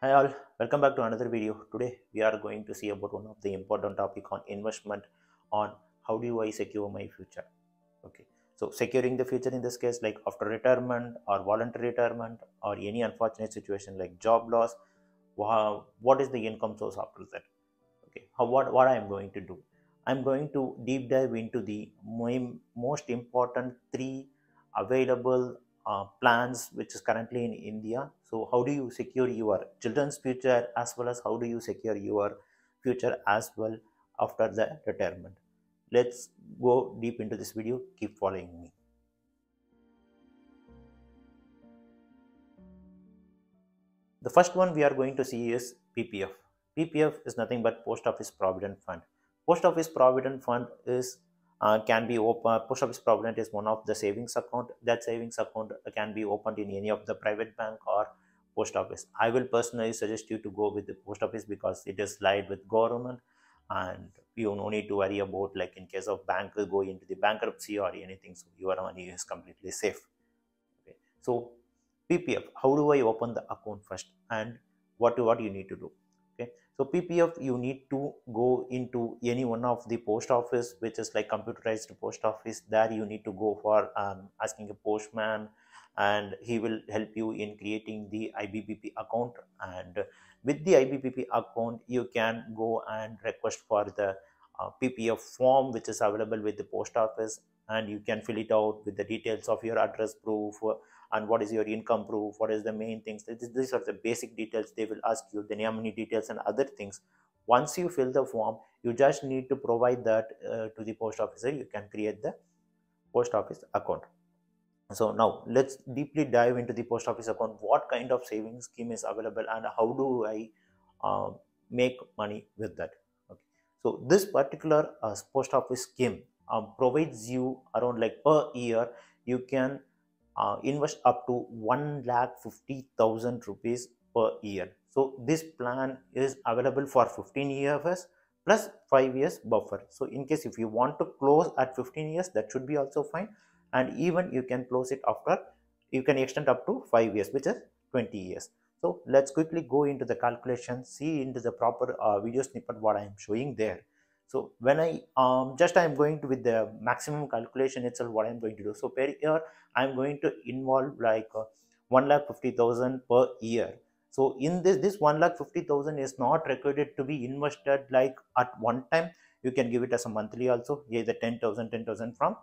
Hi all, welcome back to another video. Today we are going to see about one of the important topic on investment on how do I secure my future. Okay, so securing the future in this case like after retirement or voluntary retirement or any unfortunate situation like job loss, what is the income source after that? Okay, what I am going to do? I'm going to deep dive into the most important three available plans which is currently in India. So how do you secure your children's future as well as how do you secure your future as well after the retirement? Let's go deep into this video. Keep following me. The first one we are going to see is PPF. PPF is nothing but Post Office Provident Fund. Post Office Provident Fund is can be open. Post Office Provident is one of the savings account. That savings account can be opened in any of the private bank or post office. I will personally suggest you to go with the post office because it is lied with government, and you no need to worry about like in case of bank go into the bankruptcy or anything. So your money is completely safe. Okay. So PPF, how do I open the account first and what you need to do? Okay, so PPF you need to go into any one of the post office which is like computerized post office. There you need to go for asking a postman, and he will help you in creating the IBPP account. And with the IBPP account you can go and request for the PPF form which is available with the post office, and you can fill it out with the details of your address proof, and what is your income proof, what is the main things. These are the basic details they will ask you, the nominee details and other things. Once you fill the form, you just need to provide that to the post officer. You can create the post office account. So now let's deeply dive into the post office account. What kind of savings scheme is available and how do I uh, make money with that? Okay, so this particular post office scheme provides you around like per year you can invest up to 1,50,000 rupees per year. So this plan is available for 15 years plus 5 years buffer. So in case if you want to close at 15 years, that should be also fine. And even you can close it after, you can extend up to 5 years, which is 20 years. So let's quickly go into the calculation, see into the proper video snippet what I am showing there. So when I I'm going to with the maximum calculation itself, what I'm going to do. So per year I'm going to involve like 1,50,000 per year. So in this 1,50,000 is not required to be invested like at one time. You can give it as a monthly also, either 10,000 from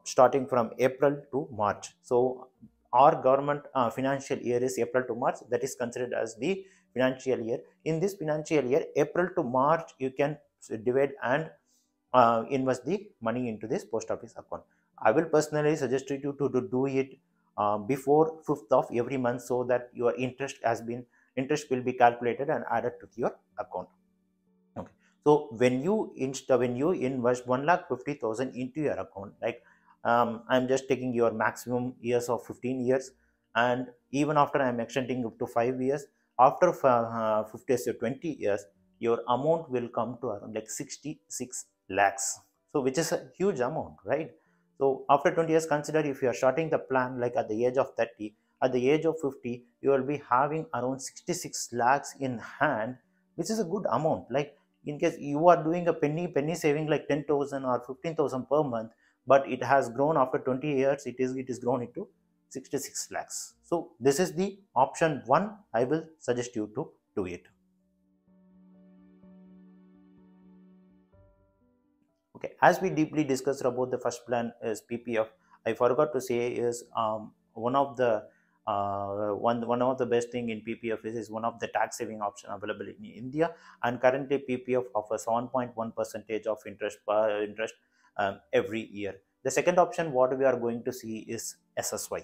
starting from April to March. So our government financial year is April to March. That is considered as the financial year. In this financial year, April to March, you can divide and invest the money into this post office account. I will personally suggest you to do it before 5th of every month, so that your interest will be calculated and added to your account. Okay. So when you invest 1,50,000 into your account, like I'm just taking your maximum years of 15 years, and even after I'm extending up to 5 years, after 50 or 20 years, your amount will come to around like 66 lakhs. So which is a huge amount, right? So after 20 years, consider if you are starting the plan like at the age of 30, at the age of 50, you will be having around 66 lakhs in hand, which is a good amount. Like in case you are doing a penny saving like 10,000 or 15,000 per month, but it has grown after 20 years, it is grown into 66 lakhs. So this is the option one. I will suggest you to do it. Okay, as we deeply discussed about the first plan is PPF, I forgot to say is one of the one of the best thing in PPF is one of the tax saving option available in India, and currently PPF offers 7.1 percentage of interest every year. The second option what we are going to see is SSY.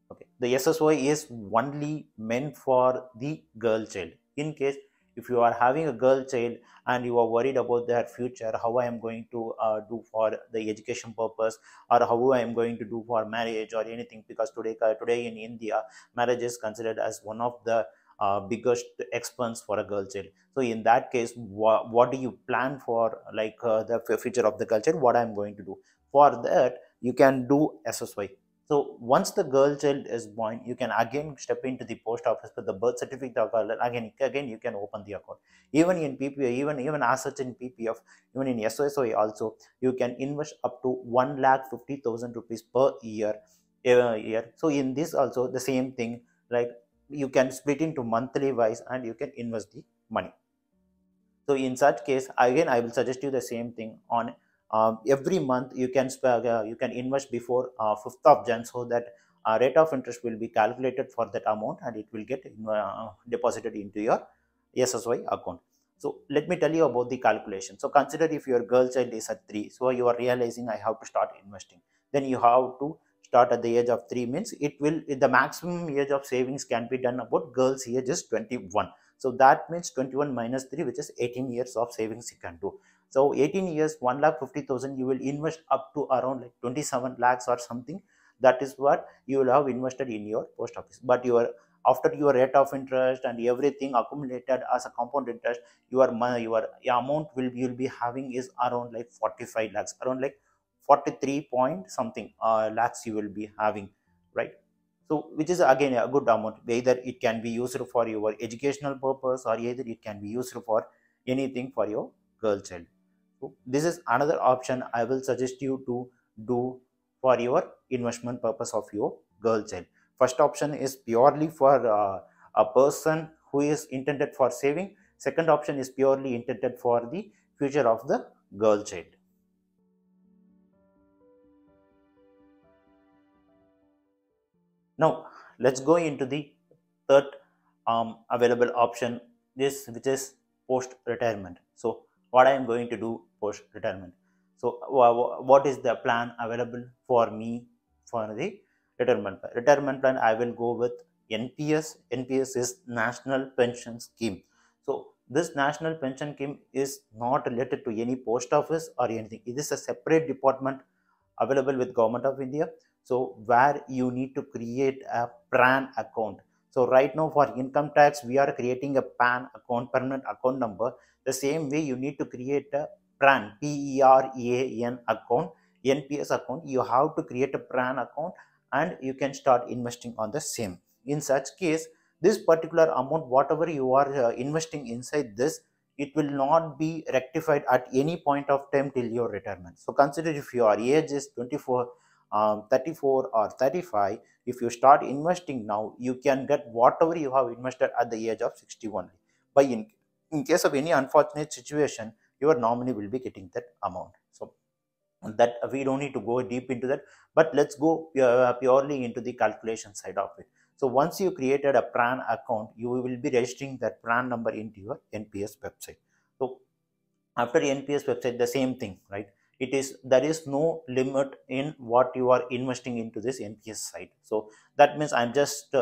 Okay, the SSY is only meant for the girl child. In case if you are having a girl child and you are worried about their future, how I am going to do for the education purpose, or how I am going to do for marriage or anything, because today in India, marriage is considered as one of the biggest expense for a girl child. So in that case, what do you plan for, like the future of the girl child? What I am going to do for that, you can do SSY. So once the girl child is born, you can again step into the post office with the birth certificate account. Again you can open the account. Even in PPF, even as such in PPF, even in SOSOI also, you can invest up to 1,50,000 rupees per year. So in this also the same thing, like you can split into monthly wise and you can invest the money. So in such case, again, I will suggest you the same thing on every month you can invest before 5th of Jan, so that rate of interest will be calculated for that amount and it will get deposited into your SSY account. So let me tell you about the calculation. So consider if your girl child is at 3, so you are realizing I have to start investing. Then you have to start at the age of 3, means the maximum age of savings can be done about girl's age is 21. So that means 21 minus 3, which is 18 years of savings you can do. So 18 years, 1,50,000, you will invest up to around like 27 lakhs or something. That is what you will have invested in your post office. But after your rate of interest and everything accumulated as a compound interest, your amount you'll be having is around like 45 lakhs, around like 43 point something lakhs you will be having, right? So which is again a good amount. Either it can be used for your educational purpose, or either it can be used for anything for your girl child. So this is another option I will suggest you to do for your investment purpose of your girl child. First option is purely for a person who is intended for saving. Second option is purely intended for the future of the girl child. Now let's go into the third available option, this which is post retirement. So what I am going to do post retirement. So what is the plan available for me for the retirement plan? Retirement plan, I will go with NPS. NPS is National Pension Scheme. So this National Pension Scheme is not related to any post office or anything. It is a separate department available with Government of India. So where you need to create a PRAN account. So right now for income tax, we are creating a PAN account, permanent account number. The same way you need to create a PRAN, PERAN account, NPS account. You have to create a PRAN account and you can start investing on the same. In such case, this particular amount, whatever you are investing inside this, it will not be rectified at any point of time till your retirement. So consider if your age is 24, 34 or 35, if you start investing now, you can get whatever you have invested at the age of 61. By in case of any unfortunate situation, your nominee will be getting that amount. So that we don't need to go deep into that, but let's go purely into the calculation side of it. So once you created a PRAN account, you will be registering that PRAN number into your NPS website. So after NPS website, the same thing, right? There is no limit in what you are investing into this NPS site. So that means I'm just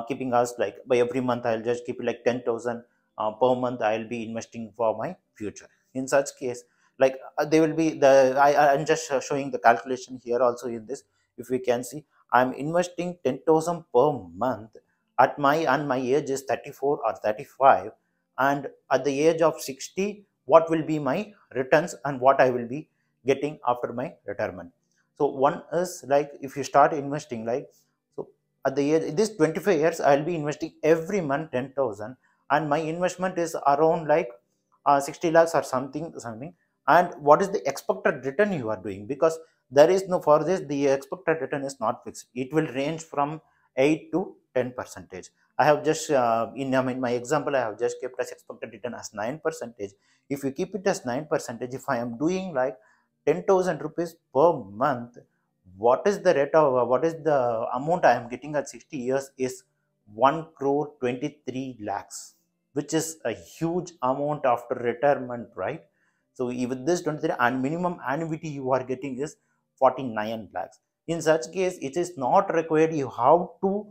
keeping us like by every month I'll just keep it like 10,000 per month I'll be investing for my future. In such case, like they will be I'm just showing the calculation here also in this. If we can see, I'm investing 10,000 per month and my age is 34 or 35, and at the age of 60, what will be my returns and what I will be getting after my retirement. So one is like if you start investing, like, so at the age this 25 years I'll be investing every month 10,000, and my investment is around like 60 lakhs or something. And what is the expected return you are doing? Because there is no, for this the expected return is not fixed. It will range from 8 to 10 percentage. I have just in my example I have just kept as expected return as 9 percentage. If you keep it as 9 percentage, if I am doing like 10,000 rupees per month, what is the amount I am getting at 60 years is 1 crore 23 lakhs, which is a huge amount after retirement, right? So even this 23 and minimum annuity you are getting is 49 lakhs. In such case, it is not required you have to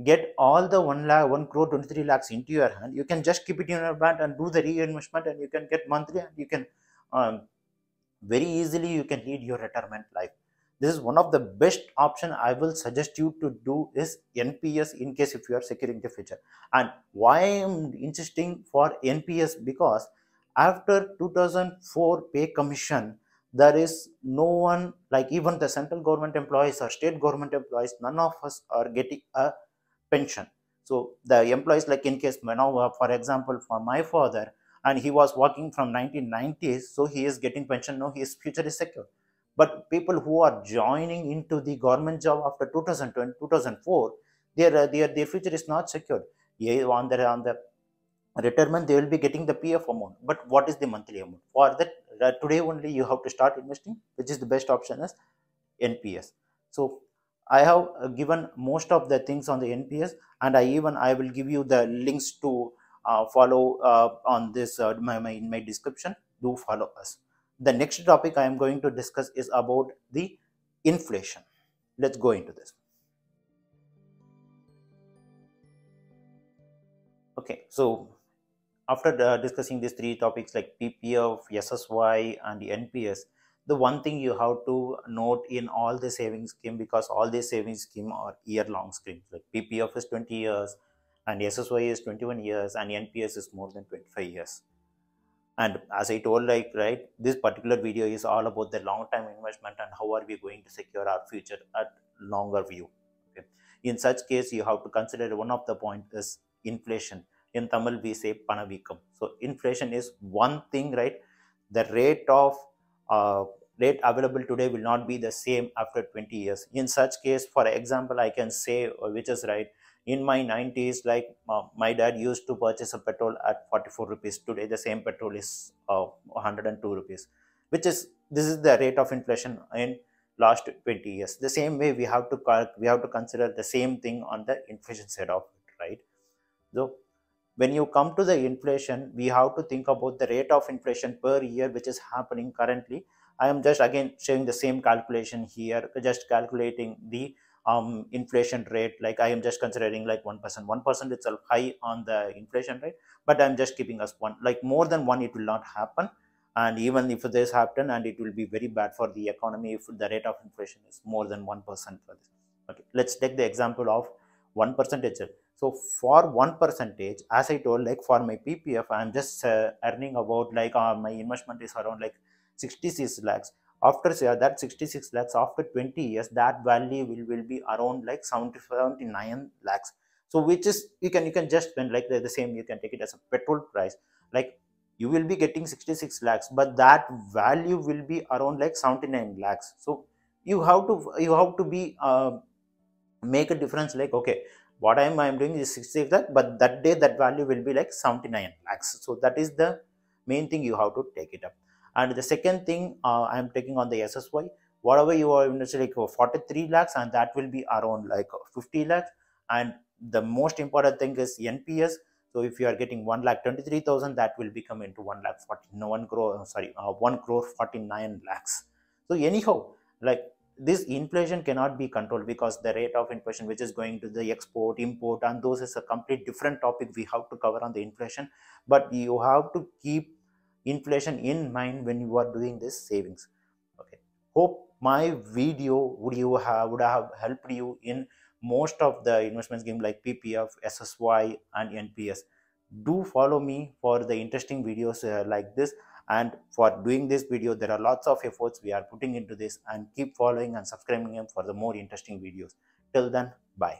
get all the 1 crore 23 lakhs into your hand. You can just keep it in your bank and do the reinvestment, and you can get monthly, and you can very easily you can lead your retirement life. This is one of the best option I will suggest you to do is NPS, in case if you are securing the future. And why I am insisting for NPS, because after 2004 pay commission, There is no one, like even the central government employees or state government employees, none of us are getting a pension. So the employees, like in case now, for example, for my father, and he was working from 1990s, so he is getting pension now, his future is secure. But people who are joining into the government job after 2020 2004, their future is not secured. Yeah, on the retirement they will be getting the PF amount, but what is the monthly amount for that? Today only you have to start investing, which is the best option is NPS. So I have given most of the things on the NPS, and I will give you the links to follow on this in my description. Do follow us. The next topic I am going to discuss is about the inflation. Let's go into this. Okay, so after discussing these three topics like PPF, SSY, and the NPS, the one thing you have to note in all the savings scheme, because all these savings scheme are year-long schemes. Like PPF is 20 years, and SSY is 21 years, and NPS is more than 25 years. And as I told, like, right, this particular video is all about the long-term investment and how are we going to secure our future at longer view. Okay. In such case, you have to consider one of the point is inflation. In Tamil, we say panavikam. So inflation is one thing, right? The uh, rate available today will not be the same after 20 years. In such case, for example, I can say, which is right, in my 90s, like my dad used to purchase a petrol at 44 rupees. Today the same petrol is 102 rupees, which is, this is the rate of inflation in last 20 years. The same way we have to consider the same thing on the inflation side of it, right? So when you come to the inflation, we have to think about the rate of inflation per year which is happening currently. I am just again showing the same calculation here, just calculating the inflation rate. Like I am just considering like 1%. 1% itself high on the inflation rate, but I'm just keeping us one. Like more than one, it will not happen. And even if this happen, and it will be very bad for the economy if the rate of inflation is more than 1% for this. Okay, let's take the example of 1% itself. So for 1%, as I told, like for my PPF, I'm just earning about like my investment is around like 66 lakhs. After that 66 lakhs, after 20 years, that value will be around like 79 lakhs. So which is, you can just spend like the same, you can take it as a petrol price. Like you will be getting 66 lakhs, but that value will be around like 79 lakhs. So you have to be make a difference, like okay, what I'm doing is 60 lakh, but that day that value will be like 79 lakhs. So that is the main thing you have to take it up. And the second thing, I'm taking on the SSY, whatever you are investing like 43 lakhs, and that will be around like 50 lakhs. And the most important thing is NPS. So if you are getting 1 lakh 23,000, that will become into 1 lakh 40, no, 1 crore, sorry, 1 crore 49 lakhs. So anyhow, like this inflation cannot be controlled, because the rate of inflation which is going to the export import, and those is a complete different topic we have to cover on the inflation. But you have to keep inflation in mind when you are doing this savings. Okay, hope my video would have helped you in most of the investment scheme like PPF, SSY, and NPS. Do follow me for the interesting videos like this. And for doing this video, there are lots of efforts we are putting into this, and keep following and subscribing them for the more interesting videos. Till then, bye.